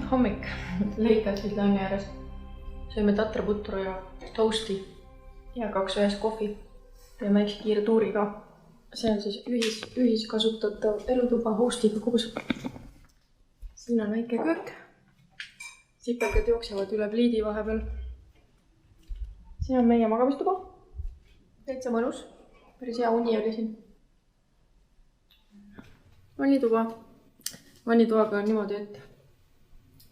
hommik lõikasid lange ääres. Sööme tatraputru ja toasti ja 2 ühes kohvi. Teeme väikse kiire tuuri ka. See on siis ühiskasutatav elutuba hostiga koos. Siin on väike köök. Sipelgad jooksevad üle pliidi vahepeal. Siin on meie magamistuba. Täitsa mõnus. Päris hea uni oli siin. Vannituba. Vannitoaga on niimoodi, et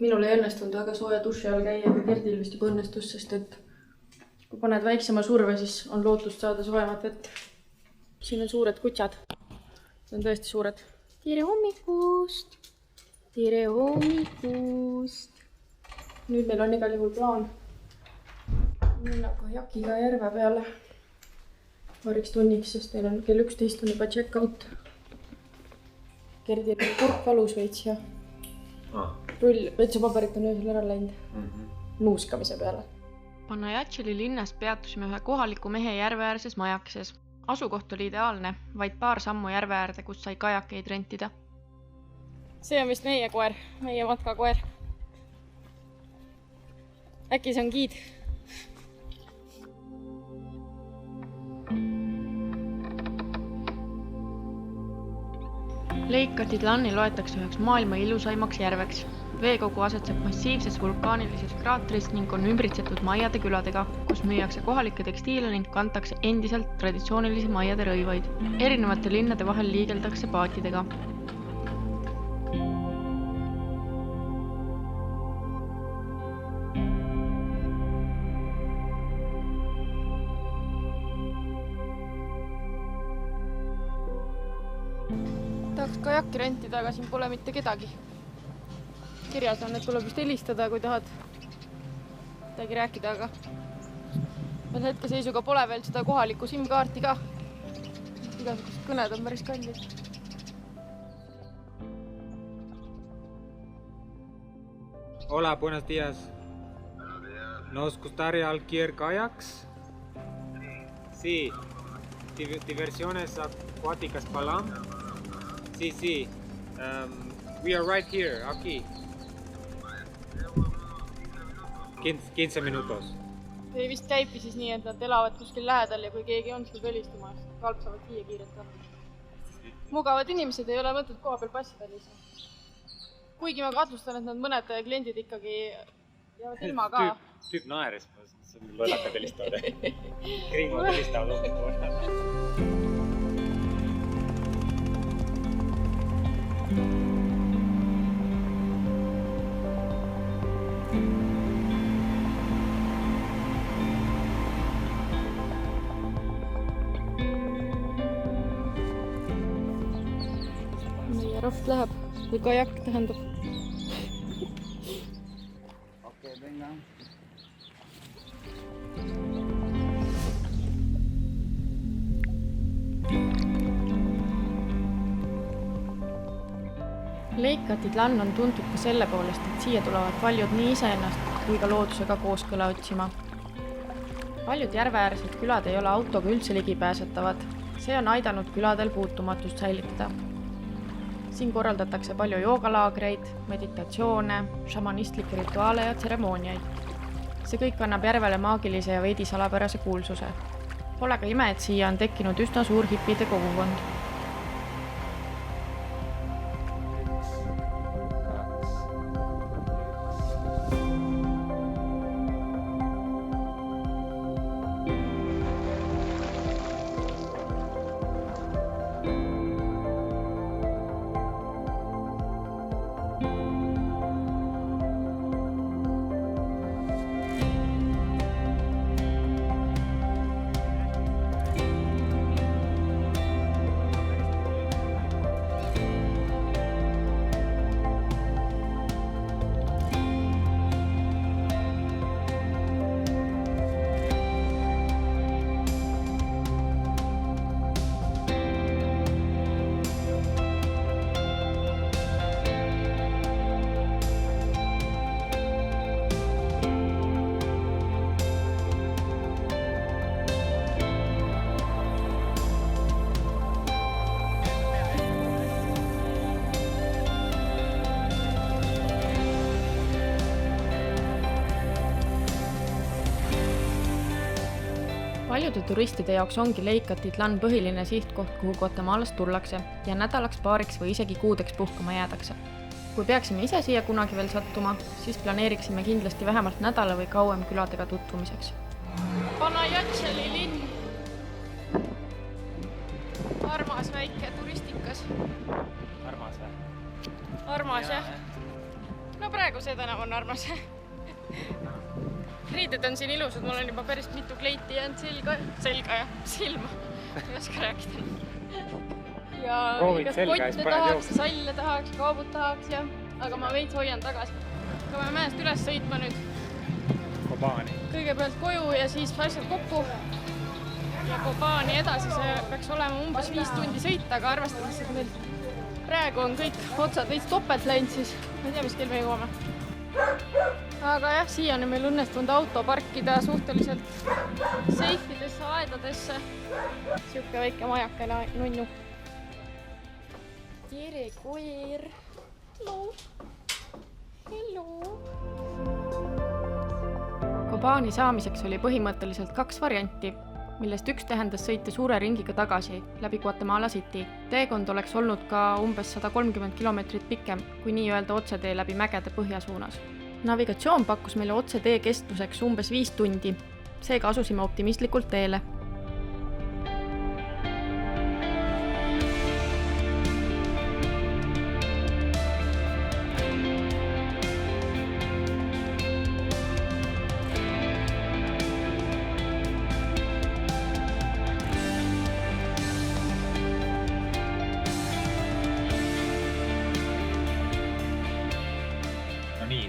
minul ei õnnestunud väga sooja duši all käia, aga Gerdil vist juba õnnestus, sest et kui paned väiksema surve, siis on lootust saada soojemat vett. Siin on suured kutsad. See on tõesti suured. Tere hommikust! Tere hommikust! Nüüd meil on igal juhul plaan minna kajakiga järve peale paariks tunniks, sest meil on kell 11 on juba check-out. Gerdil on kurk valus veits ja rull vetsupaberit on öösel ära läinud nuuskamise peale. Panajatšeli linnas peatusime ühe kohaliku mehe järveäärses majakeses. Asukoht oli ideaalne, vaid paar sammu järve äärde, kus sai kajakeid rentida. See on vist meie koer, meie matkakoer. Äkki see on giid? Leikatidlanni loetakse üheks maailma ilusaimaks järveks. Veekogu asetseb massiivses vulkaanilises kraatris ning on ümbritsetud maiade küladega, kus müüakse kohalikke tekstiile ning kantakse endiselt traditsioonilisi maiade rõivaid. Erinevate linnade vahel liigeldakse paatidega. Tahaks kajakki rentida, aga siin pole mitte kedagi. Kirjas on, et tuleb vist helistada, kui tahad midagi rääkida, aga veel hetkeseisuga pole veel seda kohalikku SIM-kaarti ka. Igasugused kõned on päris kallid. Hola, buenos días. ¿Nos gustaría alquilar kayaks? Sí. Diversiones acuáticas Palam? Sí. We are right here, aquí. 15 minutos. Te vist käipi siis nii, et nad elavad kuskil lähedal ja kui keegi on seda helistama, siis kalpsavad siia kiirelt ka. Mugavad inimesed ei ole mõtet koha peal passi välisa. Kuigi ma kahtlustan, et nad mõned kliendid ikkagi jäävad ilma ka. Tüüp naeres, see on lollakad helistavad. Kringvad helistavad hommikul. Meie raft läheb või kajak tähendab. Okei, venga. Leikatidlann on tuntud ka selle poolest, et siia tulevad paljud nii iseennast kui ka loodusega kooskõla otsima. Paljud järveäärsed külad ei ole autoga üldse ligipääsetavad. See on aidanud küladel puutumatust säilitada. Siin korraldatakse palju joogalaagreid, meditatsioone, šamanistlikke rituaale ja tseremooniaid. See kõik annab järvele maagilise ja veidi salapärase kuulsuse. Pole ka ime, et siia on tekkinud üsna suur hippide kogukond. paljude turistide jaoks ongi Lake Atitlan põhiline sihtkoht, kuhu Guatemalast tullakse ja nädalaks, paariks või isegi kuudeks puhkama jäädakse. Kui peaksime ise siia kunagi veel sattuma, siis planeeriksime kindlasti vähemalt nädala või kauem küladega tutvumiseks. Panajatšeli linn. Armas väike turistikas. Armas või? Armas, jah. No praegu see tänav on armas. Riided on siin ilusad, mul on juba päris mitu kleiti jäänud selga ja silma. Ei oska rääkida. Ja igast kotte tahaks, salle tahaks, kaabut tahaks, jah. Aga ma veits hoian tagasi. Hakkame mäest üles sõitma nüüd. Kobaani. Kõigepealt koju ja siis asjad kokku. Ja Kobaani edasi, see peaks olema umbes 5 tundi sõita, aga arvestades, et meil praegu on kõik otsad veits topelt läinud, siis ma ei tea, mis kell me jõuame. Aga jah, siia on meil õnnestunud auto parkida suhteliselt seifidesse aedadesse. Siuke väike majakene nunnu. Tere, koer. Hello. Hello. Kobaani saamiseks oli põhimõtteliselt 2 varianti, millest üks tähendas sõita suure ringiga tagasi läbi Guatemala City. Teekond oleks olnud ka umbes 130 kilomeetrit pikem kui nii-öelda otsetee läbi mägede põhjasuunas. Navigatsioon pakkus meile otsetee kestvuseks umbes 5 tundi, seega asusime optimistlikult teele.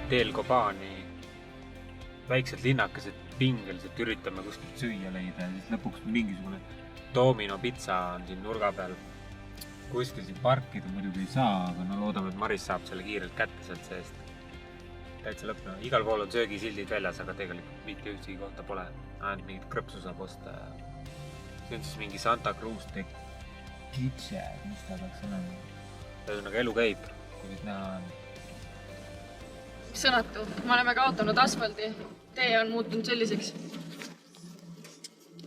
Teel Kobaani väiksed linnakesed pingeliselt üritame kuskilt süüa leida ja siis lõpuks mingisugune Domino pizza on siin nurga peal. Kuskil siin parkida muidugi ei saa, aga no loodame, et Maris saab selle kiirelt kätte sealt seest. Täitsa lõpna. Igal pool on söögisildid väljas, aga tegelikult mitte ühtegi kohta pole. Ainult mingit krõpsu saab osta. See on siis mingi Santa Cruz de Quiche, mis ta peaks olema. Ühesõnaga elu käib, kui nüüd näha on. Sõnatu, me oleme kaotanud asfaldi, tee on muutunud selliseks.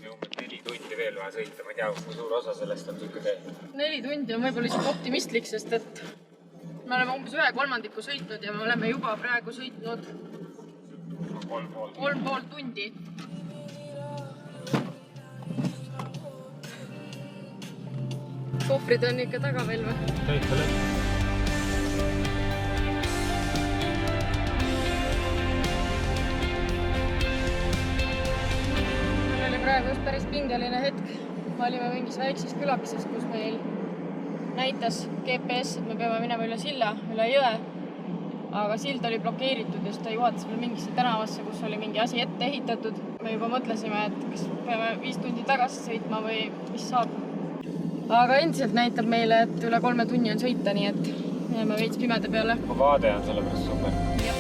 Me umbes 4 tundi veel vaja sõita, ma ei tea, kui suur osa sellest on siuke tee. 4 tundi on võib-olla isegi optimistlik, sest et me oleme umbes 1/3 sõitnud ja me oleme juba praegu sõitnud 3,5 tundi. Kohvrid on ikka taga veel või? Täitsa lõpp. Praegu just päris pingeline hetk. Me olime mingis väikses külakises, kus meil näitas GPS, et me peame minema üle silla, üle jõe. Aga sild oli blokeeritud ja ta juhatas veel mingisse tänavasse, kus oli mingi asi ette ehitatud. Me juba mõtlesime, et kas peame 5 tundi tagasi sõitma või mis saab. Aga endiselt näitab meile, et üle 3 tunni on sõita, nii et jääme veits pimede peale. Vaade on sellepärast super. Jah.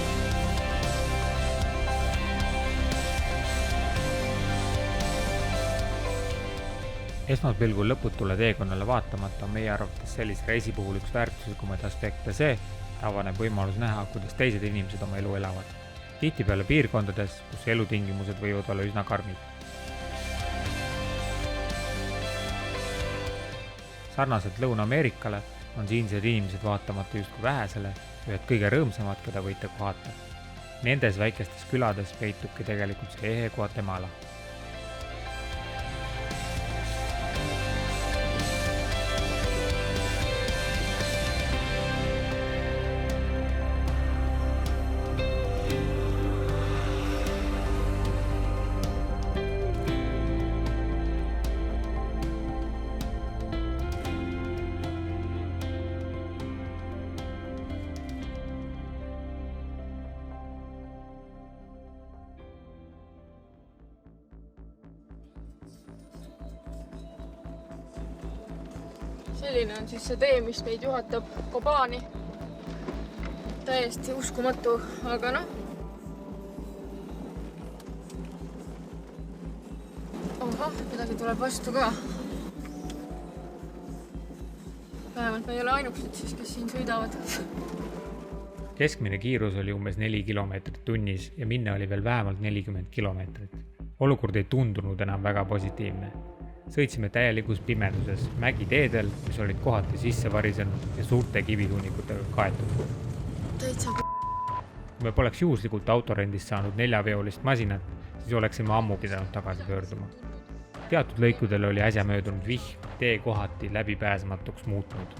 Esmaspilgul lõputule teekonnale vaatamata on meie arvates sellise reisi puhul üks väärtuslikumaid aspekte see, et avaneb võimalus näha, kuidas teised inimesed oma elu elavad. Tihtipeale piirkondades, kus elutingimused võivad olla üsna karmid. Sarnaselt Lõuna-Ameerikale on siinsed inimesed vaatamata justkui vähesele ühed kõige rõõmsamad, keda võite kohata. Nendes väikestes külades peitubki tegelikult see ehe Guatemala. Selline on siis see tee, mis meid juhatab Kobaani. Täiesti uskumatu, aga noh. Ohah, midagi tuleb vastu ka. Vähemalt me ei ole ainukesed siis, kes siin sõidavad. Keskmine kiirus oli umbes 4 kilomeetrit tunnis ja minna oli veel vähemalt 40 kilomeetrit. olukord ei tundunud enam väga positiivne. Sõitsime täielikus pimeduses mägiteedel, mis olid kohati sisse varisenud ja suurte kivitunnikutega kaetud. Kui me poleks juhuslikult autorendist saanud 4-veolist masinat, siis oleksime ammu pidanud tagasi pöörduma. Teatud lõikudel oli äsja möödunud vihm tee kohati läbipääsematuks muutnud.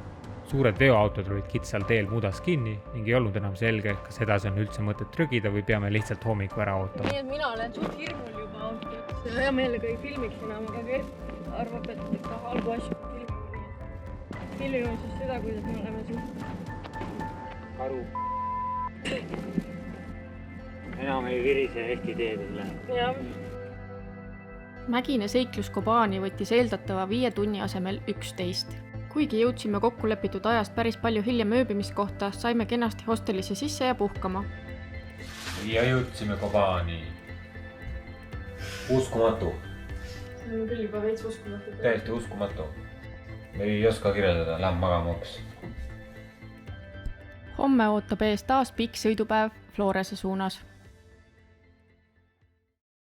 Suured veoautod olid kitsal teel mudas kinni ning ei olnud enam selge, kas edasi on üldse mõtet trügida või peame lihtsalt hommiku ära ootama. Nii et mina olen suht hirmul juba autot. Hea meelega ei filmiks enam, aga Kert arvab, et ikka halbu asju filmime. Filmime siis seda, kuidas me oleme siin. Aru. Enam ei virise Eesti teedele. Jah. Mägine seiklus Kobani võttis eeldatava 5 tunni asemel 11. Kuigi jõudsime kokkulepitud ajast päris palju hiljem ööbimiskohta, saime kenasti hostelisse sisse ja puhkama. Ja jõudsime Kobani. Uskumatu. See on küll juba veits uskumatu. Täiesti uskumatu. Ei oska kirjeldada, lähen magama hoopis. Homme ootab ees taas pikk sõidupäev Florese suunas.